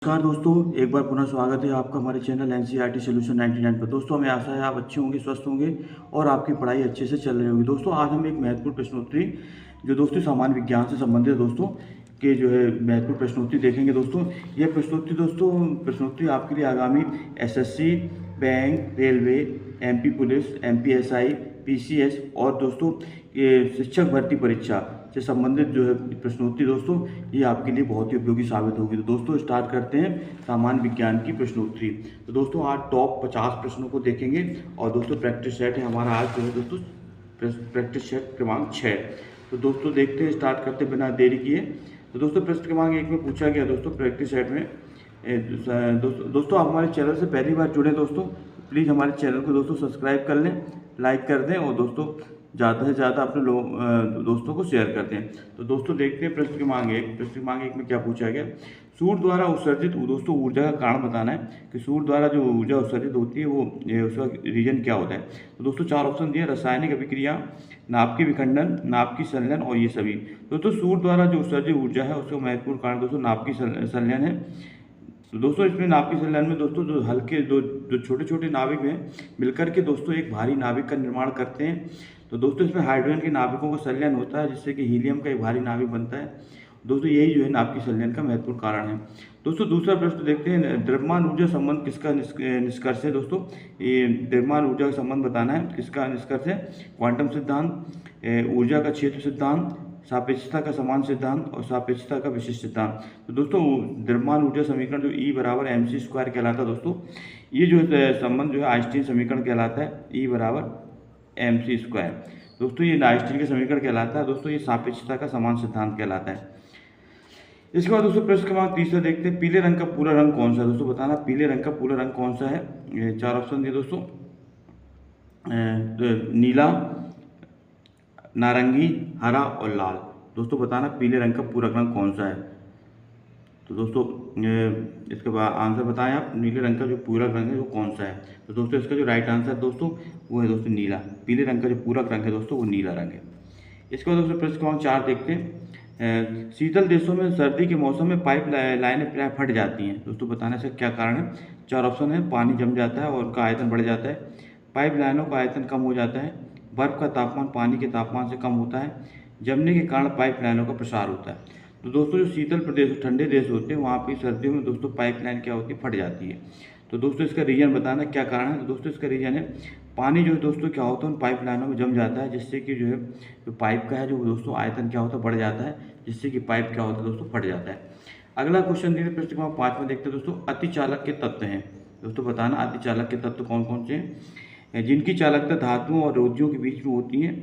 नमस्कार दोस्तों, एक बार पुनः स्वागत है आपका हमारे चैनल एनसीईआरटी सॉल्यूशन 99 पर। दोस्तों, हमें आशा है आप अच्छे होंगे, स्वस्थ होंगे और आपकी पढ़ाई अच्छे से चल रही होगी। दोस्तों, आज हम एक महत्वपूर्ण प्रश्नोत्तरी जो दोस्तों सामान्य विज्ञान से संबंधित दोस्तों के जो है महत्वपूर्ण प्रश्नोत्तरी देखेंगे। दोस्तों, यह प्रश्नोत्तरी आपके लिए आगामी SSC, bank, railway, MP police, MPSI, PCS और दोस्तों ये शिक्षक भर्ती परीक्षा से संबंधित जो है प्रश्नोत्तरी दोस्तों ये आपके लिए बहुत ही उपयोगी साबित होगी। तो दोस्तों स्टार्ट करते हैं सामान्य विज्ञान की प्रश्नोत्तरी। तो दोस्तों आज टॉप 50 प्रश्नों को देखेंगे और दोस्तों प्रैक्टिस सेट है हमारा आज जो है दोस्तों प्रैक्टिस सेट क्रमांक 6। तो दोस्तों देखते हैं, स्टार्ट करते बिना देरी किए। तो दोस्तों प्रश्न क्रमांक 1 में पूछा गया दोस्तों प्रैक्टिस सेट में दोस्तों आप हमारे चैनल से पहली बार जुड़े दोस्तों प्लीज़ हमारे चैनल को दोस्तों सब्सक्राइब कर लें, लाइक कर दें और दोस्तों ज़्यादा से ज़्यादा अपने दोस्तों को शेयर करते हैं। तो दोस्तों देखते हैं प्रश्न क्रमांक 1 में क्या पूछा गया। सूर्य द्वारा उत्सर्जित दोस्तों ऊर्जा का कारण बताना है कि सूर्य द्वारा जो ऊर्जा उत्सर्जित होती है वो उसका रीजन क्या होता है। तो दोस्तों 4 ऑप्शन दिए, रासायनिक अभिक्रिया, नाभिकीय विखंडन, नाभिकीय संलयन और ये सभी। दोस्तों सूर्य द्वारा जो उत्सर्जित ऊर्जा है उसका महत्वपूर्ण कारण दोस्तों नाभिकीय संलयन है। तो दोस्तों इसमें नाभिकीय संलयन में दोस्तों जो छोटे छोटे नाभिक हैं मिलकर के दोस्तों एक भारी नाभिक का निर्माण करते हैं। तो दोस्तों इसमें हाइड्रोजन के नाभिकों का संलयन होता है जिससे कि हीलियम का एक भारी नाभिक बनता है। दोस्तों यही जो है नाभिकीय संलयन का महत्वपूर्ण कारण है। दोस्तों दूसरा प्रश्न देखते हैं, द्रव्यमान ऊर्जा संबंध किसका निष्कर्ष है। दोस्तों ये द्रव्यमान ऊर्जा का संबंध बताना है, किसका निष्कर्ष है। क्वांटम सिद्धांत, ऊर्जा का क्षेत्र सिद्धांत, सापेक्षता का समान सिद्धांत और सापेक्षता का विशिष्ट सिद्धांत। तो दोस्तों द्रव्यमान ऊर्जा समीकरण जो E बराबर mc² कहलाता है दोस्तों, ये जो संबंध जो है आइंस्टीन समीकरण कहलाता है, E बराबर mc²। दोस्तों ये आइंस्टीन के समीकरण कहलाता है। दोस्तों ये सापेक्षता का समान सिद्धांत कहलाता है। इसके बाद दोस्तों प्रश्न क्रमांक 3 देखते हैं, पीले रंग का पूरा रंग कौन सा है। दोस्तों बताना पीले रंग का पूरा रंग कौन सा है। ये 4 ऑप्शन दिए दोस्तों, नीला, नारंगी, हरा और लाल। दोस्तों बताना पीले रंग का पूरा रंग कौन सा है। तो दोस्तों इसके बाद आंसर बताएं आप, नीले रंग का जो पूरा रंग है वो कौन सा है। तो दोस्तों इसका जो राइट आंसर दोस्तों वो है दोस्तों नीला। पीले रंग का जो पूरा रंग है दोस्तों वो नीला रंग है। इसके बाद दोस्तों प्रश्न क्रमांक 4 देखते हैं, शीतल देशों में सर्दी के मौसम में पाइप लाइनें प्राय फट जाती हैं। दोस्तों बताना इसका क्या कारण है। 4 ऑप्शन है, पानी जम जाता है और उनका आयतन बढ़ जाता है, पाइप लाइनों का आयतन कम हो जाता है, बर्फ का तापमान पानी के तापमान से कम होता है, जमने के कारण पाइप लाइनों का प्रसार होता है। तो दोस्तों जो शीतल प्रदेश ठंडे देश होते हैं वहाँ पर सर्दियों में दोस्तों पाइप लाइन क्या होती है, फट जाती है। तो दोस्तों इसका रीजन बताना क्या कारण है। तो दोस्तों इसका रीजन है पानी जो है दोस्तों क्या होता है उन पाइप लाइनों में जम जाता है जिससे कि जो है जो पाइप का है जो दोस्तों आयतन क्या होता है बढ़ जाता है, जिससे कि पाइप क्या होता है दोस्तों फट जाता है। अगला क्वेश्चन देखते प्रश्न क्रमांक 5 में देखते हैं दोस्तों, अतिचालक के तत्व हैं। दोस्तों बताना अतिचालक के तत्व कौन कौन से हैं। जिनकी चालकता धातुओं और रोधियों के बीच में होती है,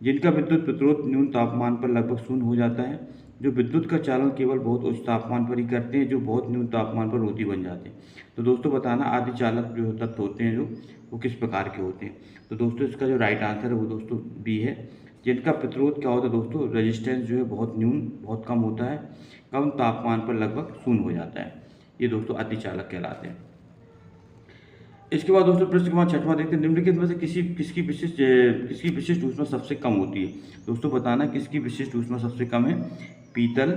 जिनका विद्युत प्रतिरोध न्यून तापमान पर लगभग शून्य हो जाता है, जो विद्युत का चालन केवल बहुत उच्च तापमान पर ही करते हैं, जो बहुत न्यून तापमान पर रोधी बन जाते हैं। तो दोस्तों बताना आदिचालक जो तत्व होते हैं जो वो किस प्रकार के होते हैं। तो दोस्तों इसका जो राइट आंसर है वो दोस्तों बी है, जिनका प्रतिरोध क्या होता है दोस्तों, रेजिस्टेंस जो है बहुत न्यून बहुत कम होता है, कम तापमान पर लगभग शून्य हो जाता है। ये दोस्तों अतिचालक कहलाते हैं। इसके बाद दोस्तों प्रश्न क्रमांक 6वां देखते हैं, निम्नलिखित में से किसकी विशिष्ट ऊष्मा सबसे कम होती है। दोस्तों बताना किसकी विशिष्ट ऊष्मा सबसे कम है। पीतल,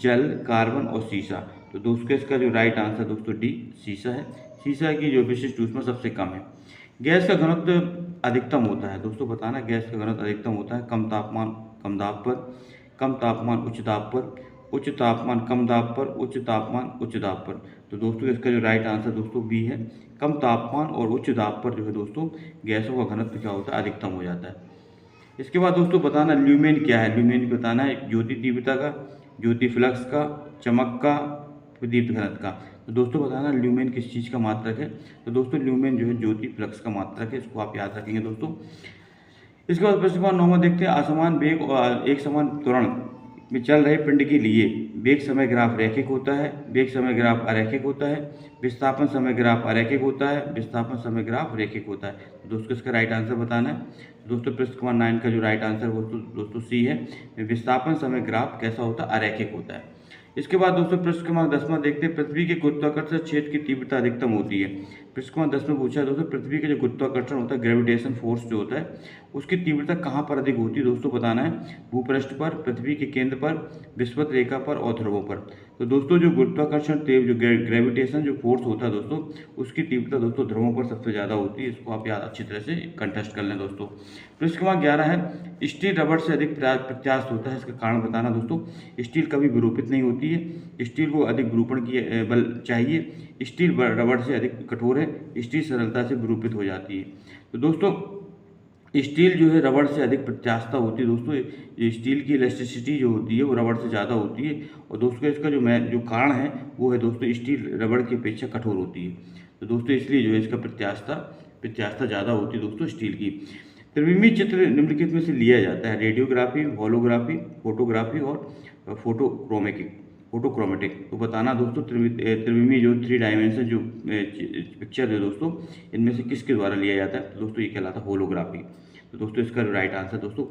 जल, कार्बन और सीसा। तो दोस्तों इसका जो राइट आंसर दोस्तों डी सीसा है। सीसा की जो विशिष्ट ऊष्मा सबसे कम है। गैस का घनत्व अधिकतम होता है। दोस्तों बताना गैस का घनत्व अधिकतम होता है कम तापमान कम दाब पर, कम तापमान उच्च दाब पर, उच्च तापमान कम दाब पर, उच्च तापमान उच्च दाब पर। तो दोस्तों इसका जो राइट आंसर दोस्तों बी है, कम तापमान और उच्च दाब पर जो है दोस्तों गैसों का घनत्व क्या होता है अधिकतम हो जाता है। इसके बाद दोस्तों बताना ल्यूमेन क्या है। ल्यूमेन बताना है ज्योति तीव्रता का, ज्योति फ्लक्स का, चमक का, प्रदीप्त घनत्व का। तो दोस्तों बताना ल्यूमेन किस चीज़ का मात्रक है। तो दोस्तों ल्यूमेन जो है ज्योति फ्लक्स का मात्रक है, इसको आप याद रखेंगे दोस्तों। इसके बाद प्रश्न नंबर 9 देखते हैं, असमान वेग और एक समान त्वरण में चल रहे पिंड के लिए वेग समय ग्राफ रैखिक होता है, वेग समय ग्राफ अरैखिक होता है, विस्थापन समय ग्राफ अरैखिक होता है, विस्थापन समय ग्राफ रैखिक होता है। तो दोस्तों इसका राइट आंसर बताना है। दोस्तों प्रश्न क्रमांक 9 का जो राइट आंसर वो दोस्तों सी है, विस्थापन समय ग्राफ कैसा होता है, अरैखिक होता है। इसके बाद दोस्तों प्रश्न क्रमांक 10वां देखते हैं, पृथ्वी के गुरुत्वाकर्षण क्षेत्र की तीव्रता अधिकतम होती है। प्रश्न क्रमांक 10 में पूछा है दोस्तों, पृथ्वी का जो गुरुत्वाकर्षण होता है, ग्रेविटेशन फोर्स जो होता है, उसकी तीव्रता कहाँ पर अधिक होती है दोस्तों बताना है। भूपृष्ठ पर, पृथ्वी के केंद्र पर, विषुवत रेखा पर और ध्रुवों पर। तो दोस्तों जो गुरुत्वाकर्षण जो ग्रेविटेशन जो फोर्स होता है दोस्तों, उसकी तीव्रता दोस्तों ध्रुवों पर सबसे ज़्यादा होती है। इसको आप याद अच्छी तरह से कंटेस्ट कर लें दोस्तों। प्रश्न क्रमांक 11 है, स्टील रबड़ से अधिक प्रत्यास्थ होता है, इसका कारण बताना दोस्तों। स्टील कभी विरूपित नहीं होती है, स्टील को अधिक विरूपण की बल चाहिए। स्टील रबड़ से अधिक कठोर है, स्टील सरलता से विरूपित हो जाती है। तो दोस्तों स्टील जो है रबड़ से अधिक प्रत्यास्थता होती है दोस्तों। स्टील की इलास्टिसिटी जो होती है वो रबड़ से ज़्यादा होती है। और दोस्तों इसका जो कारण है वो है दोस्तों, स्टील रबड़ की अपेक्षा कठोर होती है। तो दोस्तों इसलिए जो है इसका प्रत्यास्थता ज़्यादा होती है दोस्तों स्टील की। त्रिविमीय चित्र निम्नलिखित में से लिया जाता है, रेडियोग्राफी, होलोग्राफी, फोटोग्राफी और फोटोक्रोमेटिक। तो बताना दोस्तों त्रिविमीय जो 3 डायमेंशन जो पिक्चर है दोस्तों, इनमें से किसके द्वारा लिया जाता है। तो दोस्तों ये कहलाता है होलोग्राफी। तो दोस्तों इसका राइट आंसर दोस्तों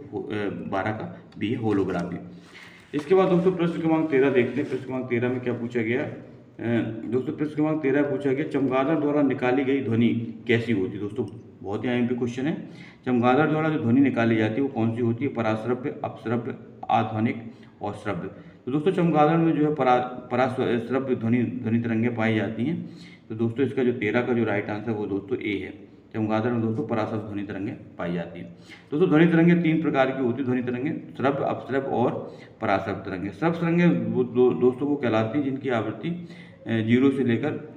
12 का बी है, होलोग्राफी। इसके बाद दोस्तों प्रश्न क्रमांक 13 देखते हैं। प्रश्न क्रमांक 13 में क्या पूछा गया दोस्तों, प्रश्न क्रमांक 13 पूछा गया, चमगादड़ द्वारा निकाली गई ध्वनि कैसी होती है। दोस्तों बहुत ही IMP क्वेश्चन है। चमगादड़ द्वारा जो ध्वनि निकाली जाती है वो कौन सी होती है, पराश्रव्य, अपश्रव्य, आध्वनिक और श्रव्य। तो दोस्तों चमगादड़ में जो है पराश्रव्य ध्वनि तरंगें पाई जाती हैं। तो दोस्तों इसका जो 13 का जो राइट आंसर वो दोस्तों ए है। चमगादड़ में दोस्तों पराश्रव्य ध्वनि तरंगें पाई जाती हैं। दोस्तों ध्वनि तरंगें 3 प्रकार की होती है, ध्वनि तरंगें श्रव्य, अपश्रव्य और पराश्रव्य तरंगें। श्रव्य तरंगें दोस्तों वो कहलाती हैं जिनकी आवृत्ति 0 से लेकर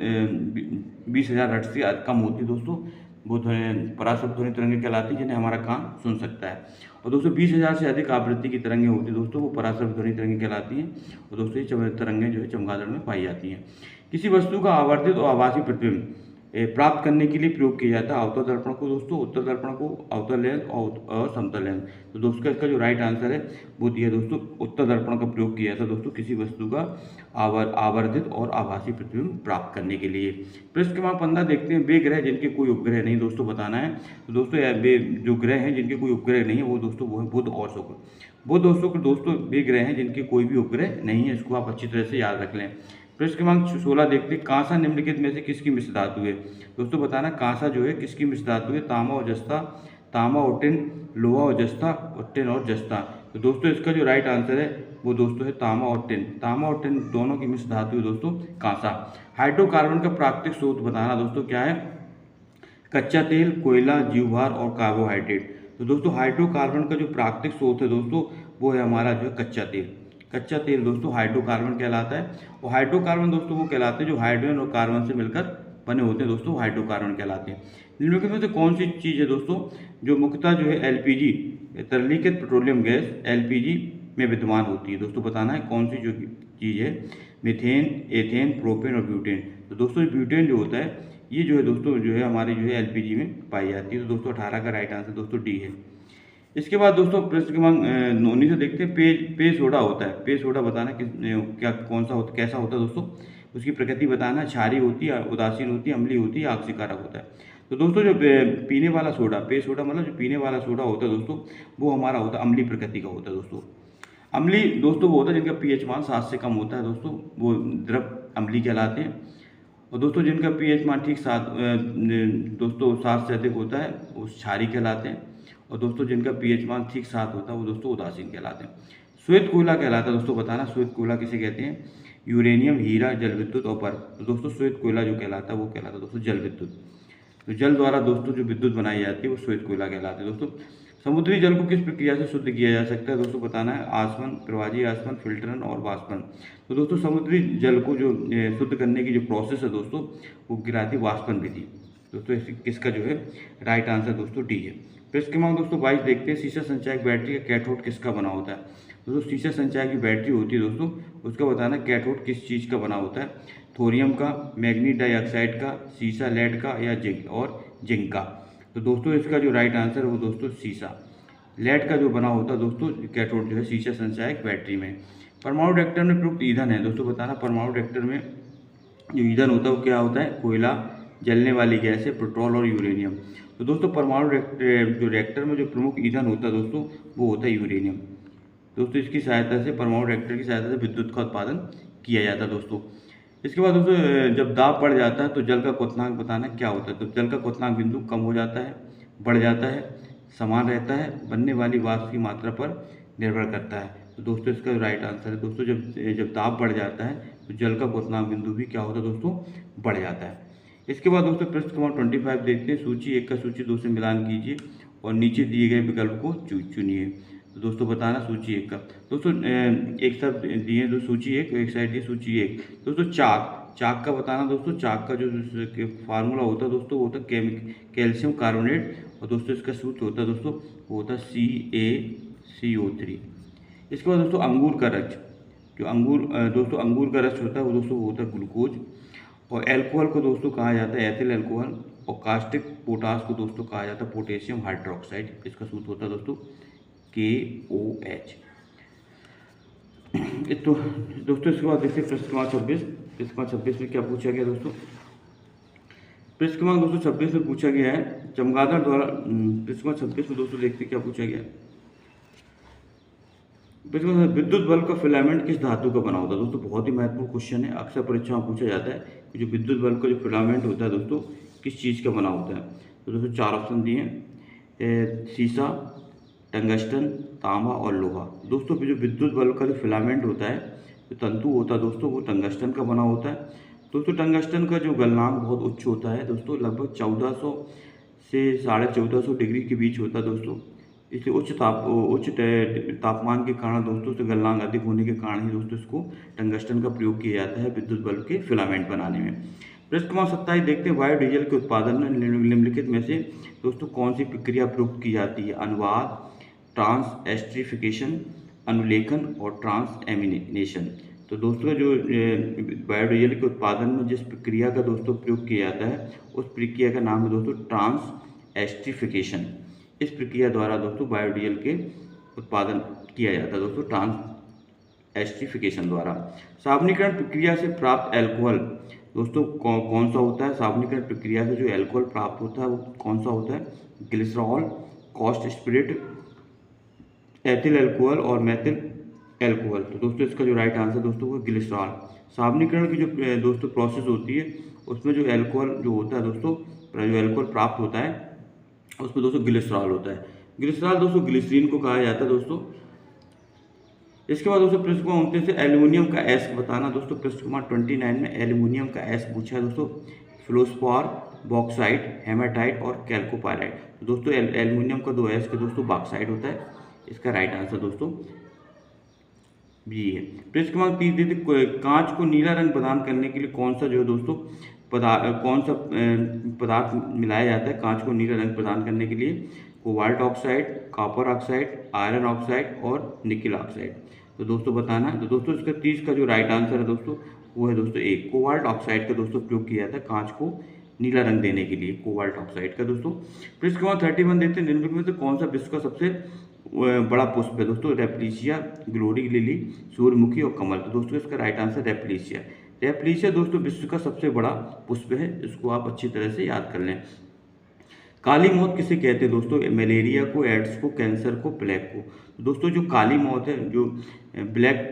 20,000 हर्ट्ज से कम होती है दोस्तों। वो पराश्रव्य ध्वनि तरंगें कहलाती हैं जिन्हें हमारा कान सुन सकता है। और दोस्तों 20,000 से अधिक आवृत्ति की तरंगें होती है दोस्तों, वो पराश्रव्य ध्वनि तरंगें कहलाती हैं। और दोस्तों ये तरंगें जो है चमगादड़ में पाई जाती हैं। किसी वस्तु का आवर्धित और आभासी प्रतिबिंब प्राप्त करने के लिए प्रयोग किया जाता है अवतल दर्पण को दोस्तों, उत्तल दर्पण को, अवतल लेंस और समतल लेंस। तो दोस्तों इसका जो राइट आंसर है वो दिया दोस्तों, उत्तल दर्पण का प्रयोग किया जाता है दोस्तों किसी वस्तु का आवर्धित और आभासी प्रतिबिंब प्राप्त करने के लिए। प्रश्न क्रमांक 15 देखते हैं, वे ग्रह जिनके कोई उपग्रह नहीं दोस्तों बताना है। तो दोस्तों वे जो ग्रह हैं जिनके कोई उपग्रह नहीं है वो दोस्तों वो है बुध और शुक्र। बुध और शुक्र दोस्तों वे ग्रह हैं जिनके कोई भी उपग्रह नहीं है, इसको आप अच्छी तरह से याद रख लें। प्रश्न क्रमांक 16 देखते हैं, कांसा निम्नलिखित में से किसकी मिश्र धातु है। दोस्तों बताना कांसा जो है किसकी मिश्र धातु है, तांबा और जस्ता, तांबा और टिन, लोहा और जस्ता, और टिन और जस्ता। तो दोस्तों इसका जो राइट आंसर है वो दोस्तों है तांबा और टिन। तांबा और टिन दोनों की मिश्र धातु है दोस्तों कांसा। हाइड्रोकार्बन का प्राकृतिक स्रोत बताना दोस्तों क्या है, कच्चा तेल, कोयला, जीवभार और कार्बोहाइड्रेट। तो दोस्तों हाइड्रोकार्बन का जो प्राकृतिक स्रोत है दोस्तों वो है हमारा जो है कच्चा तेल। कच्चा तेल दोस्तों हाइड्रोकार्बन कहलाता है। और हाइड्रोकार्बन दोस्तों वो कहलाते हैं जो हाइड्रोजन और कार्बन से मिलकर बने होते हैं दोस्तों, हाइड्रोकार्बन कहलाते हैं। निम्नलिखित में से कौन सी चीज़ है दोस्तों जो मुख्यतः जो है LPG तरलीकृत पेट्रोलियम गैस LPG में विद्यमान होती है। दोस्तों बताना है कौन सी जो चीज़ है, मीथेन, एथेन, प्रोपेन और ब्यूटेन। तो दोस्तों ब्यूटेन जो होता है ये जो है दोस्तों जो है हमारी जो है LPG में पाई जाती है। तो दोस्तों 18 का राइट आंसर दोस्तों डी है। इसके बाद दोस्तों प्रश्न क्रमांक 19 से देखते हैं, पे सोडा होता है। पे सोडा बताना क्या कौन सा होता, कैसा होता है दोस्तों, उसकी प्रकृति बताना, क्षारीय होती है, उदासीन होती है, अम्लीय होती है, आक्सीकारक होता है। तो दोस्तों जो पीने वाला सोडा, पे सोडा मतलब जो पीने वाला सोडा होता है दोस्तों वो हमारा होता है अम्लीय प्रकृति का होता है दोस्तों। अम्लीय दोस्तों वो होता है जिनका pH मान 7 से कम होता है दोस्तों, वो द्रव अम्लीय कहलाते हैं। और दोस्तों जिनका pH मान ठीक 7 से अधिक होता है वो क्षारीय कहलाते हैं। और दोस्तों जिनका pH मान ठीक 7 होता है वो दोस्तों उदासीन कहलाते हैं। श्वेत कोयला कहलाता है दोस्तों बताना, श्वेत कोयला किसे कहते हैं, यूरेनियम, हीरा, जल विद्युत और बर्फ। तो दोस्तों श्वेत कोयला जो कहलाता है वो कहलाता है दोस्तों जल विद्युत। तो जल द्वारा दोस्तों जो विद्युत बनाई जाती है वो श्वेत कोयला कहलाती है दोस्तों। समुद्री जल को किस प्रक्रिया से शुद्ध किया जा सकता है दोस्तों बताना है, आसवन, प्रवाही आसवन, फिल्टरन और वाष्पन। तो दोस्तों समुद्री जल को जो शुद्ध करने की जो प्रोसेस है दोस्तों वो गिराती वाष्पन विधि। दोस्तों किसका जो है राइट आंसर दोस्तों डी है। प्रश्न क्रमांक दोस्तों 22 देखते हैं, शीशा संचायक बैटरी का कैथोड किसका बना होता है। दोस्तों शीशा संचायक की बैटरी होती है दोस्तों उसका बताना कैथोड किस चीज़ का बना होता है, थोरियम का, मैग्नीज डाइऑक्साइड का, सीसा लेड का या जिंक का। तो दोस्तों इसका जो राइट आंसर है वो दोस्तों सीसा लेड का जो बना होता है दोस्तों कैथोड जो है शीशा संचायक बैटरी में। परमाणु रिएक्टर में प्रयुक्त ईंधन है दोस्तों बताना, परमाणु रिएक्टर में जो ईंधन होता है वो क्या होता है, कोयला, जलने वाली गैस है, पेट्रोल और यूरेनियम। तो दोस्तों परमाणु जो रिएक्टर में जो प्रमुख ईंधन होता है दोस्तों वो होता है यूरेनियम। दोस्तों इसकी सहायता से, परमाणु रिएक्टर की सहायता से विद्युत का उत्पादन किया जाता है दोस्तों। इसके बाद दोस्तों जब दाब बढ़ जाता है तो जल का क्वथनांक बताना क्या होता है। तो जल का क्वथनांक बिंदु कम हो जाता है, बढ़ जाता है, समान रहता है, बनने वाली वाष्प की मात्रा पर निर्भर करता है। तो दोस्तों इसका राइट आंसर है दोस्तों, जब जब दाब बढ़ जाता है तो जल का क्वथनांक बिंदु भी क्या होता है दोस्तों, बढ़ जाता है। इसके बाद दोस्तों प्रश्न क्रमांक 25 देखते हैं। सूची 1 का सूची 2 से मिलान कीजिए और नीचे दिए गए विकल्प को चुनिए। तो दोस्तों बताना सूची 1 का। दोस्तों एक शब्द दिए दो, सूची 1 एक साइड दिए सूची 1। दोस्तों चाक, चाक का बताना दोस्तों। चाक का जो फार्मूला होता है दोस्तों वो होता है कैल्शियम कार्बोनेट, और दोस्तों इसका सूत्र होता है दोस्तों वो होता है CaCO3। इसके बाद दोस्तों अंगूर का रस, जो दोस्तों अंगूर का रस होता है वो दोस्तों वो होता है ग्लूकोज। और एल्कोहल को दोस्तों कहा जाता है एथिल अल्कोहल, और कास्टिक पोटास को दोस्तों कहा जाता है पोटेशियम हाइड्रोक्साइड। इसका सूत्र होता है दोस्तों KOH। तो दोस्तों इसके बाद देखिए प्रश्न क्रमांक 26। प्रश्न क्रमांक 26 में क्या पूछा गया दोस्तों। प्रश्न क्रमांक दोस्तों 26 में पूछा गया है चमगादड़ द्वारा। प्रश्न क्रमांक 26 में दोस्तों देखते क्या पूछा गया है। विद्युत बल्ब का फिलामेंट किस धातु का बना होता है। दोस्तों बहुत ही महत्वपूर्ण क्वेश्चन है, अक्सर परीक्षा में पूछा जाता है कि जो विद्युत बल्ब का जो फिलामेंट होता है दोस्तों किस चीज़ का बना होता है। तो दोस्तों 4 ऑप्शन दिए हैं, शीशा, टंगस्टन, तांबा और लोहा। दोस्तों जो विद्युत बल्ब का जो फिलामेंट होता है, जो तंतु होता है दोस्तों वो टंगस्टन का बना होता है। दोस्तों टंगस्टन का जो गलनांक बहुत उच्च होता है दोस्तों, लगभग 1400 से 1450 डिग्री के बीच होता है दोस्तों। इसलिए उच्च तापमान के कारण दोस्तों से गलनांक अधिक होने के कारण ही दोस्तों इसको टंगस्टन का प्रयोग किया जाता है विद्युत बल्ब के फिलामेंट बनाने में। प्रश्न क्रमांक 27 देखते हैं बायोडीजल के उत्पादन में निम्नलिखित में से दोस्तों कौन सी प्रक्रिया प्रयुक्त की जाती है। अनुवाद, ट्रांस एस्ट्रिफिकेशन, अनुलेखन और ट्रांस एमिनेशन। तो दोस्तों जो बायोडीजल के उत्पादन में जिस प्रक्रिया का दोस्तों प्रयोग किया जाता है उस प्रक्रिया का नाम है दोस्तों ट्रांस एस्ट्रिफिकेशन। इस प्रक्रिया द्वारा दोस्तों बायोडीजल के उत्पादन किया जाता है दोस्तों ट्रांस एस्ट्रिफिकेशन द्वारा। सावनीकरण प्रक्रिया से प्राप्त एल्कोहल दोस्तों कौन सा होता है। सावनीकरण प्रक्रिया से जो एल्कोहल प्राप्त होता है वो कौन सा होता है। Glycerol, cost spirit, ethyl alcohol और मेथिल अल्कोहल। तो दोस्तों इसका जो राइट आंसर दोस्तों वो ग्लिसरॉल। सावनीकरण की जो दोस्तों प्रोसेस होती है उसमें जो एल्कोहल जो होता है दोस्तों, जो एल्कोहल प्राप्त होता है उसमें दोस्तों ग्लिसरॉल होता है। ग्लिसरॉल दोस्तों ग्लिसरीन को कहा जाता है दोस्तों। इसके बाद दोस्तों प्रश्न क्रमांक 29 से एल्युमिनियम का एस बताना। दोस्तों प्रश्न क्रमांक 29 में एल्युमिनियम का एस पूछा है दोस्तों। फ्लोस्पोर, बॉक्साइट, हेमाटाइट और कैल्कोपाइराइट। तो दोस्तों एल्युमिनियम का 2 एस के दोस्तों बॉक्साइट होता है। इसका राइट आंसर दोस्तों बी है। प्रश्न क्रमांक 30 देते कांच को नीला रंग प्रदान करने के लिए कौन सा जो है दोस्तों कौन सा पदार्थ मिलाया जाता है कांच को नीला रंग प्रदान करने के लिए। Cobalt oxide, copper oxide, iron oxide और निकल ऑक्साइड। तो दोस्तों बताना है। तो दोस्तों इसका 30 का जो राइट आंसर है दोस्तों वो है दोस्तों एक कोबाल्ट ऑक्साइड का दोस्तों प्रयोग किया जाता है कांच को नीला रंग देने के लिए, कोबाल्ट ऑक्साइड का दोस्तों। प्रश्न क्रमांक 31 देखते हैं निम्नलिखित में से कौन सा विश्व का सबसे बड़ा पुष्प है दोस्तों। रेपलीशिया, ग्लोरी लिली, सूर्यमुखी और कमल। तो दोस्तों इसका राइट आंसर रेपलीशिया। रेपलीशिया दोस्तों विश्व का सबसे बड़ा पुष्प है, इसको आप अच्छी तरह से याद कर लें। काली मौत किसे कहते हैं दोस्तों। मलेरिया को, एड्स को, कैंसर को, प्लेग को। तो दोस्तों जो काली मौत है, जो ब्लैक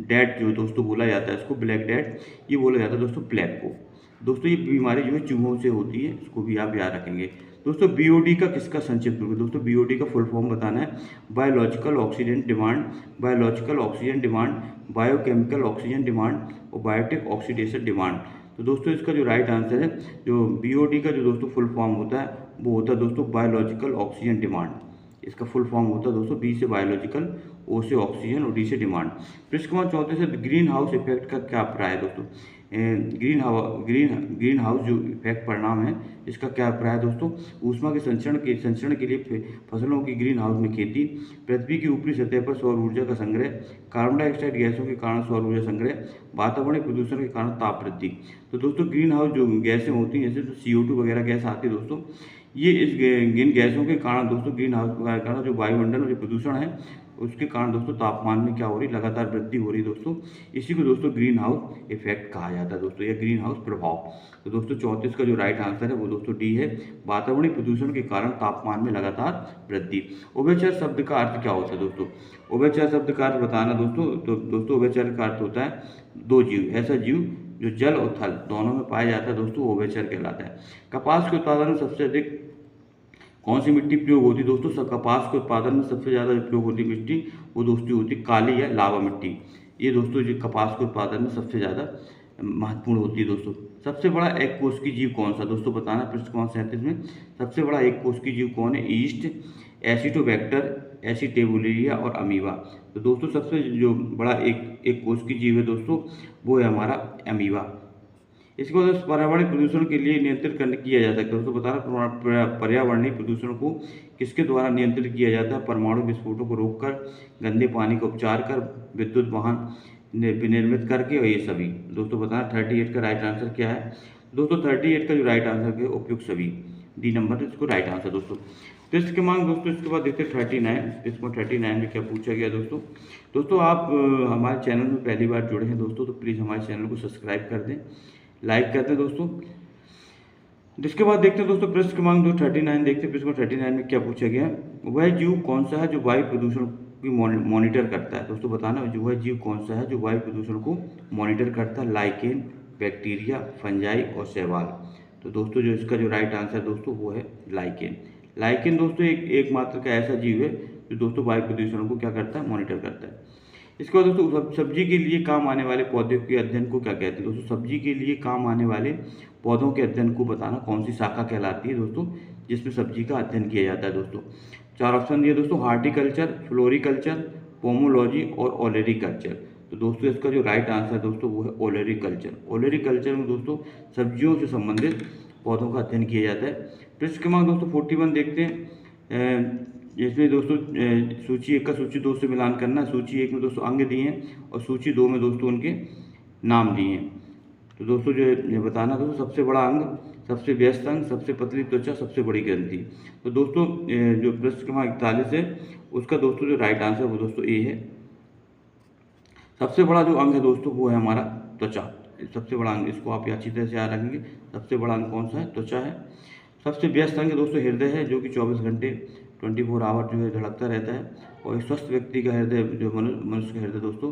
डेथ जो दोस्तों बोला जाता है इसको, ब्लैक डेथ ये बोला जाता है दोस्तों प्लेग को। दोस्तों ये बीमारी जो है चूहों से होती है, इसको भी आप याद रखेंगे। दोस्तों बीओडी का किसका संक्षिप्त रूप है। दोस्तों बीओडी का फुल फॉर्म बताना है। Biological oxygen demand, biological oxygen demand, biochemical oxygen demand और बायोटिक ऑक्सीडेशन डिमांड। तो दोस्तों इसका जो राइट आंसर है, जो बीओडी का जो दोस्तों फुल फॉर्म होता है वो होता है दोस्तों बायोलॉजिकल ऑक्सीजन डिमांड। इसका फुल फॉर्म होता है दोस्तों बी से बायोलॉजिकल, ओ से ऑक्सीजन और डी से डिमांड। प्रश्न क्रमांक 34 से ग्रीन हाउस इफेक्ट का क्या अभिप्राय है दोस्तों। ग्रीन हाउस जो इफेक्ट परिणाम है इसका क्या अभिप्राय है दोस्तों। ऊष्मा के संचरण के लिए फसलों की ग्रीन हाउस में खेती, पृथ्वी की ऊपरी सतह पर सौर ऊर्जा का संग्रह, कार्बन डाइऑक्साइड गैसों के कारण सौर ऊर्जा संग्रह, वातावरणीय प्रदूषण के कारण ताप वृद्धि। तो दोस्तों ग्रीन हाउस जो गैसें होती हैं जैसे CO2 वगैरह गैस आती है दोस्तों, ये इन गैसों के कारण दोस्तों ग्रीन हाउस के कारण जो वायुमंडल में जो प्रदूषण है उसके कारण दोस्तों तापमान में क्या हो रही, लगातार वृद्धि हो रही दोस्तों। इसी को दोस्तों ग्रीन हाउस इफेक्ट कहा जाता है दोस्तों, या ग्रीन हाउस प्रभाव। तो दोस्तों 34 का जो राइट आंसर है वो दोस्तों डी है, वातावरणीय प्रदूषण के कारण तापमान में लगातार वृद्धि। उभयचर शब्द का अर्थ क्या होता है दोस्तों। उभयचर शब्द का अर्थ बताना दोस्तों। तो दोस्तों उभयचर का अर्थ होता है दो जीव, ऐसा जीव जो जल और थल दोनों में पाया जाता है दोस्तों वो उभयचर कहलाता है। कपास के उत्पादन में सबसे अधिक कौन सी मिट्टी प्रयोग होती है दोस्तों? कपास के उत्पादन में सबसे ज़्यादा प्रयोग होती मिट्टी वो दोस्तों होती है काली या लावा मिट्टी। ये दोस्तों जो कपास के उत्पादन में सबसे ज़्यादा महत्वपूर्ण होती है दोस्तों। सबसे बड़ा एक कोष की जीव कौन सा? दोस्तों बताना पृष्ठ क्रमांक 37 में सबसे बड़ा एक कोष की जीव कौन है? ईस्ट, एसिटोबैक्टर, एसिटेबुलिया और अमीबा। तो दोस्तों सबसे जो बड़ा एक कोष की जीव है दोस्तों वो है हमारा अमीबा। इसके बाद पर्यावरणीय प्रदूषण के लिए नियंत्रित करने किया जाता है दोस्तों बताना पर्यावरणीय प्रदूषण को किसके द्वारा नियंत्रित किया जाता है? परमाणु विस्फोटों को रोककर, गंदे पानी का उपचार कर, विद्युत वाहन विनिर्मित करके और ये सभी। दोस्तों बताना 38 का राइट आंसर क्या है? दोस्तों 38 का जो राइट आंसर है उपयुक्त सभी, डी नंबर इसको राइट आंसर दोस्तों। तो इसके मांग दोस्तों इसके बाद देखते हैं 39। इसमें 39 में क्या पूछा गया दोस्तों? दोस्तों आप हमारे चैनल में पहली बार जुड़े हैं दोस्तों तो प्लीज़ हमारे चैनल को सब्सक्राइब कर दें, लाइक कर दें दोस्तों। जिसके बाद देखते हैं दोस्तों प्रश्न क्रमांक 39 देखते हैं प्रश्न 39 में क्या पूछा गया? वह जीव कौन सा है जो वायु प्रदूषण की मॉनिटर करता है? दोस्तों बताना जो वह जीव कौन सा है जो वायु प्रदूषण को मॉनिटर करता है? लाइकेन, बैक्टीरिया, फंजाई और शैवाल। तो दोस्तों जो इसका जो राइट आंसर दोस्तों वो है लाइकेन। लाइकेन दोस्तों एकमात्र का ऐसा जीव है जो दोस्तों वायु प्रदूषण को क्या करता है? मॉनिटर करता है। इसके बाद दोस्तों सब्जी के लिए काम आने वाले पौधे के अध्ययन को क्या कहते हैं? दोस्तों सब्जी के लिए काम आने वाले पौधों के अध्ययन को बताना कौन सी शाखा कहलाती है दोस्तों जिसमें सब्जी का अध्ययन किया जाता है दोस्तों? 4 ऑप्शन दिए दोस्तों, हार्टिकल्चर, फ्लोरिकल्चर, पोमोलॉजी और ओलेरीकल्चर। तो दोस्तों इसका जो राइट आंसर है दोस्तों वो है ओलेरीकल्चर। ओलेरीकल्चर में दोस्तों सब्जियों से संबंधित पौधों का अध्ययन किया जाता है। पृष्ठ क्रमांक दोस्तों 41 देखते हैं। इसमें दोस्तों सूची 1 का सूची 2 से मिलान करना। सूची 1 में दोस्तों अंग दिए हैं और सूची 2 में दोस्तों उनके नाम दिए हैं। तो दोस्तों जो ये बताना दोस्तों सबसे बड़ा अंग, सबसे व्यस्त अंग, सबसे पतली त्वचा, सबसे बड़ी ग्रंथि। तो दोस्तों जो प्रश्न क्रमांक 41 है उसका दोस्तों जो राइट आंसर वो दोस्तों ए है। सबसे बड़ा जो अंग है दोस्तों वो है हमारा त्वचा। सबसे बड़ा अंग, इसको आप अच्छी तरह से याद रखेंगे। सबसे बड़ा अंग कौन सा है? त्वचा है। सबसे व्यस्त अंग दोस्तों हृदय है जो कि 24 घंटे 24 आवर जो है धड़कता रहता है। और एक स्वस्थ व्यक्ति का हृदय जो मनुष्य का हृदय दोस्तों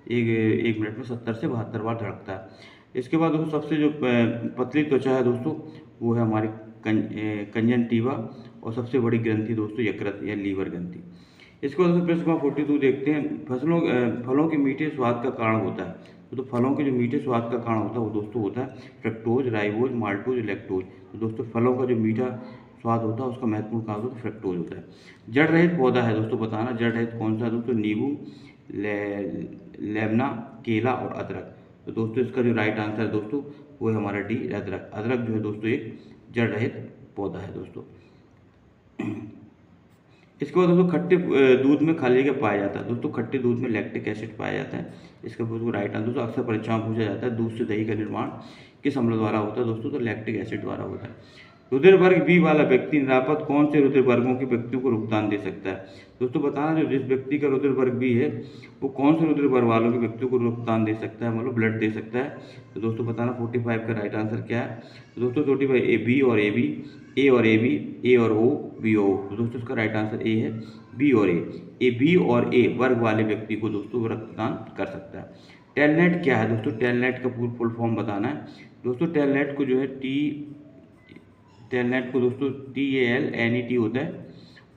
एक मिनट में 70 से 72 बार धड़कता है। इसके बाद दोस्तों सबसे जो पतली त्वचा है दोस्तों वो है हमारी कंजंक्टिवा और सबसे बड़ी ग्रंथि दोस्तों यकृत या लीवर ग्रंथि। इसके बाद दोस्तों प्रश्न 42 देखते हैं। फलों के मीठे स्वाद का कारण होता है। तो फलों के जो मीठे स्वाद का कारण होता है वो दोस्तों होता है फ्रक्टोज, राइबोज, माल्टोज, लैक्टोज। तो दोस्तों फलों का जो मीठा स्वाद होता है उसका महत्वपूर्ण कारण होता है फ्रक्टोज होता है। जड़ रहित पौधा है दोस्तों बताना जड़ रहित कौन सा है दोस्तों? नींबू, लेमना, केला और अदरक। तो दोस्तों इसका जो राइट आंसर है दोस्तों वो है हमारा डी अदरक। अदरक जो है दोस्तों एक जड़ रहित पौधा है दोस्तों। इसके बाद दोस्तों खट्टे दूध में खाली क्या पाया जाता है? दोस्तों खट्टे दूध में लैक्टिक एसिड पाया जाता है। इसका दोस्तों राइट आंसर दोस्तों अक्सर परीक्षाओं में पूछा जाता है दूध से दही का निर्माण किस अम्ल द्वारा होता है दोस्तों? तो लैक्टिक एसिड द्वारा होता है। रुधिर वर्ग बी वाला व्यक्ति निरापद कौन से रुधिर वर्गों के व्यक्तियों को रुकदान दे सकता है? दोस्तों बताना जो जिस व्यक्ति का रुधिर वर्ग बी है वो कौन से रुधिर वर्ग वालों के व्यक्तियों को रुकदान दे सकता है, मतलब ब्लड दे सकता है? तो दोस्तों बताना 45 का राइट आंसर क्या है? तो दोस्तों 45 ए बी और ए बी, ए और ए बी, ए और ओ, बी ओ। तो दोस्तों इसका राइट आंसर ए है, बी और ए बी और ए वर्ग वाले व्यक्ति को दोस्तों रक्तदान कर सकता है। टेलनेट क्या है दोस्तों? टेलनेट का फुल फॉर्म बताना है दोस्तों। टेलनेट को जो है टेलनेट को दोस्तों TALNET होता है।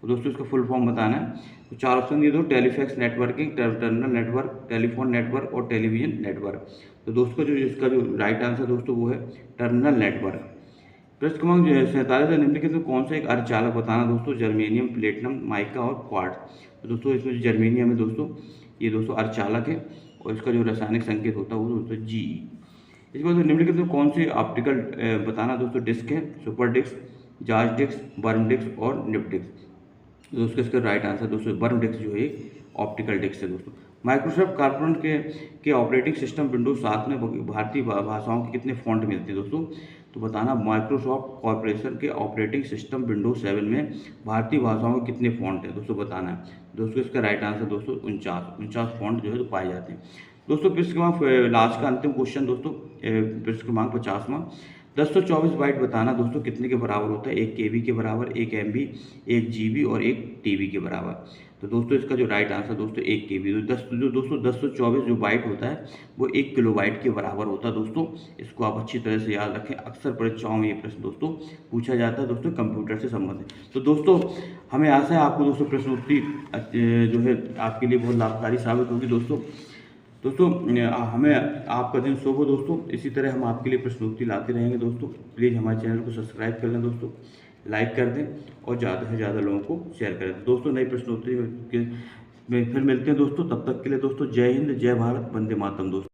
तो दोस्तों इसका फुल फॉर्म बताना है। तो 4 ऑप्शन दिए दो, टेलीफैक्स नेटवर्किंग, टर्नल नेटवर्क, टेलीफोन नेटवर्क और टेलीविजन नेटवर्क। तो दोस्तों जो इसका जो राइट आंसर दोस्तों वो है टर्नल नेटवर्क। प्रश्न क्रमांक 47 निम्नलिखित में कौन सा एक अर्धचालक बताना दोस्तों? जर्मेनियम, प्लेटिनम, माइका और क्वार्ट्ज। तो दोस्तों इसमें जो जर्मेनियम है दोस्तों ये दोस्तों अर्धचालक है और इसका जो रासायनिक संकेत होता है वो दोस्तों Ge। इसके बाद निम्नलिखित में कौन सी ऑप्टिकल बताना दोस्तों? डिस्क है, सुपर डिस्क, जार्ज डिस्क, बर्म डिस्क और निप डिस्क। दोस्तों इसका राइट आंसर दोस्तों बर्म डिस्क जो है ऑप्टिकल डिस्क है दोस्तों। माइक्रोसॉफ्ट कॉर्पोरेट के ऑपरेटिंग सिस्टम विंडोज 7 में भारतीय भाषाओं के कितने फॉन्ट मिलते हैं दोस्तों? तो बताना माइक्रोसॉफ्ट कॉर्पोरेशन के ऑपरेटिंग सिस्टम विंडोज 7 में भारतीय भाषाओं के कितने फॉन्ट हैं दोस्तों बताना है। दोस्तों इसका राइट आंसर दोस्तों 49 फॉन्ट जो है तो पाए जाते हैं दोस्तों। पृष्ठ क्रमांक लास्ट का अंतिम क्वेश्चन दोस्तों पृष्ठ क्रमांक 50वां। 1024 बाइट बताना दोस्तों कितने के बराबर होता है? 1 KB के बराबर, 1 MB, 1 GB और 1 TB के बराबर। तो दोस्तों इसका जो राइट आंसर दोस्तों 1 केबी, तो 10 जो दोस्तों 1024 जो बाइट होता है वो 1 किलोबाइट के बराबर होता है दोस्तों। इसको आप अच्छी तरह से याद रखें, अक्सर परीक्षाओं में ये प्रश्न दोस्तों पूछा जाता है दोस्तों कंप्यूटर से संबंधित। तो दोस्तों हमें आशा है आपको दोस्तों प्रश्नोत्तरी जो है आपके लिए बहुत लाभकारी साबित होगी दोस्तों। दोस्तों हमें आपका दिन शुभ हो दोस्तों। इसी तरह हम आपके लिए प्रश्नोत्तरी लाते रहेंगे दोस्तों। प्लीज़ हमारे चैनल को सब्सक्राइब कर लें दोस्तों, लाइक कर दें और ज़्यादा से ज़्यादा लोगों को शेयर करें। दोस्तों नई प्रश्नोत्तरी में फिर मिलते हैं दोस्तों। तब तक के लिए दोस्तों जय हिंद, जय भारत, वंदे मातरम दोस्तों।